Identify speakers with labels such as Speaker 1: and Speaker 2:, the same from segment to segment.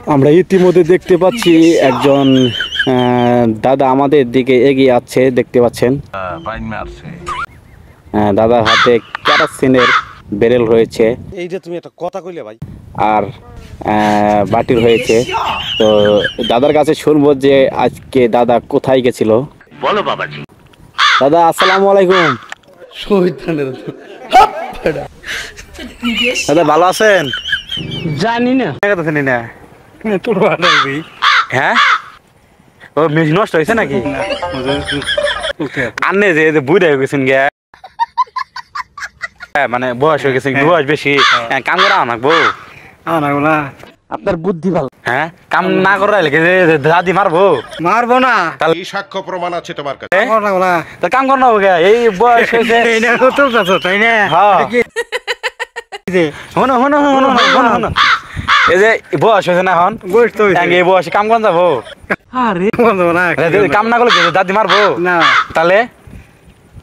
Speaker 1: আমরা ইতিমধ্যে দেখতে পাচ্ছি একজন দাদা আমাদের দিকে এগিয়ে আসছে, দেখতে পাচ্ছেন। দাদার হাতে কেরোসিনের বেরেল রয়েছে।
Speaker 2: এইটা তুমি একটা কথা কইলে ভাই।
Speaker 1: আর বাটির হয়েছে। তো দাদার কাছে শুনবো যে আজকে দাদা কোথায় গেছিল।
Speaker 3: বলো বাবাজি।
Speaker 1: দাদা আসসালামু আলাইকুম। দাদা ভালো আছেন?
Speaker 2: জানি না
Speaker 1: চিনি না।
Speaker 2: তোর ভালো
Speaker 1: হ্যাঁ, ও মেশিন নষ্ট হয়েছে নাকি? আনে যে বুড়ে হয়ে গেছেন গে, মানে বয়স হয়ে গেছে, বয়স বেশি, কাম করা আনাকবো।
Speaker 2: আপনার বুদ্ধি ভালো।
Speaker 1: হ্যাঁ, কাম না করে দাদি মারবো
Speaker 2: মারবো না,
Speaker 1: তাহলে
Speaker 4: এই সাক্ষ্য প্রমাণ আছে তোমার কাছে।
Speaker 1: কাম কর না গে, এই বয়স হয়েছে।
Speaker 2: তাই না?
Speaker 1: শোনো শোনো শোনো শোনো শোনো, এই যে বয়স হয়েছে না এখন, এই বয়সে কাম করেন যাবো? কাম না করলে দাদি মারবো
Speaker 2: না,
Speaker 1: তাহলে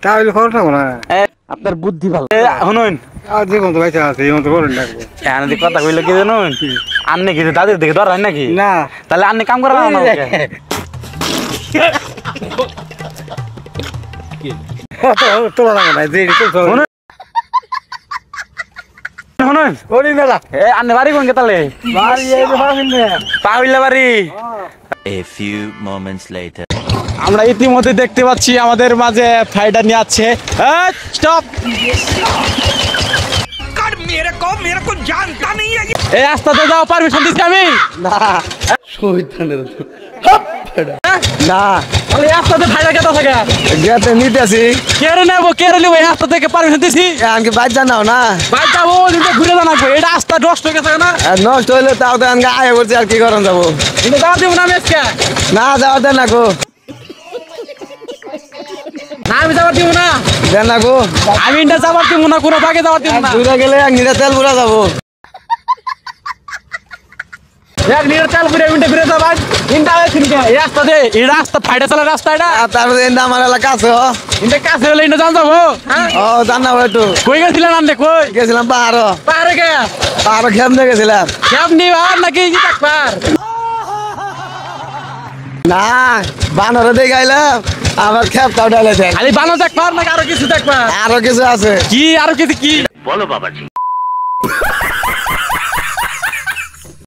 Speaker 2: তাহলে খরচ না। আপনার বুদ্ধি ভালো।
Speaker 1: শুনুন, কথা কইলে কি জানুন, আন্নে কি দাদির দিকে ধর হয় নাকি?
Speaker 2: না,
Speaker 1: তাহলে আন্নে কাম করা না। আন্নে বাড়ি কোন গে তাহলে? পাহিলা বাড়ি।
Speaker 3: A few moments later.
Speaker 1: আমরা ইতিমধ্যে দেখতে পাচ্ছি আমাদের মাঝে ফাইটার নিয়ে আছে। স্টপ, এই রাস্তাতে যাও, পারমিশন দিচ্ছি আমি। না না, তাহলে রাস্তাতে ফাইটার কেটে থাকে
Speaker 2: গেতে নিতেছি।
Speaker 1: কেড়ে নেবো, কেড়ে নেবো, এই রাস্তা থেকে পারমিশন দিছি।
Speaker 2: আমাকে বাইর জানাও না,
Speaker 1: বাইক যাবো, ঘুরে জানাবো। এই রাস্তা নষ্ট হয়ে গেছে না,
Speaker 2: নষ্ট হইলে তাও তো আমাকে আয় বলছি, আর কি করেন যাবো?
Speaker 1: কিন্তু যাওয়া দিব না আমি আজকে।
Speaker 2: না যাওয়ার দেন না গো,
Speaker 1: না আমি যাওয়ার দিব না,
Speaker 2: দেন না গো।
Speaker 1: আমি ইন্টার যাওয়ার দিব না, কোনো বাগে যাওয়ার দিব না।
Speaker 2: দূরে গেলে এক নিরা তেল পুরা যাবো।
Speaker 1: এক নিয়ে চাল ঘুরে ইন্টার ঘুরে যাবা। ইন্টার এই রাস্তা দে, এই রাস্তা ফাইটা চলা রাস্তা এটা।
Speaker 2: তারপরে আমার এলাকা আছে।
Speaker 1: ইন্টার কাছে হলে ইন্টার জান যাবো।
Speaker 2: ও জানাবো একটু।
Speaker 1: কই গেছিলেন আনতে? কই
Speaker 2: গেছিলাম পাহাড়,
Speaker 1: পাহাড়ে গে,
Speaker 2: পাহাড় খেমতে গেছিলাম।
Speaker 1: কেমনি আর নাকি পার
Speaker 2: না, বানরে দিয়ে গাইলাম, আমার খেপটা উঠাইলে দেখ।
Speaker 1: খালি বানো দেখ পার নাকি আরো কিছু দেখ পার?
Speaker 2: আরো কিছু আছে।
Speaker 1: কি আরো কিছু কি?
Speaker 3: বলো বাবাজি।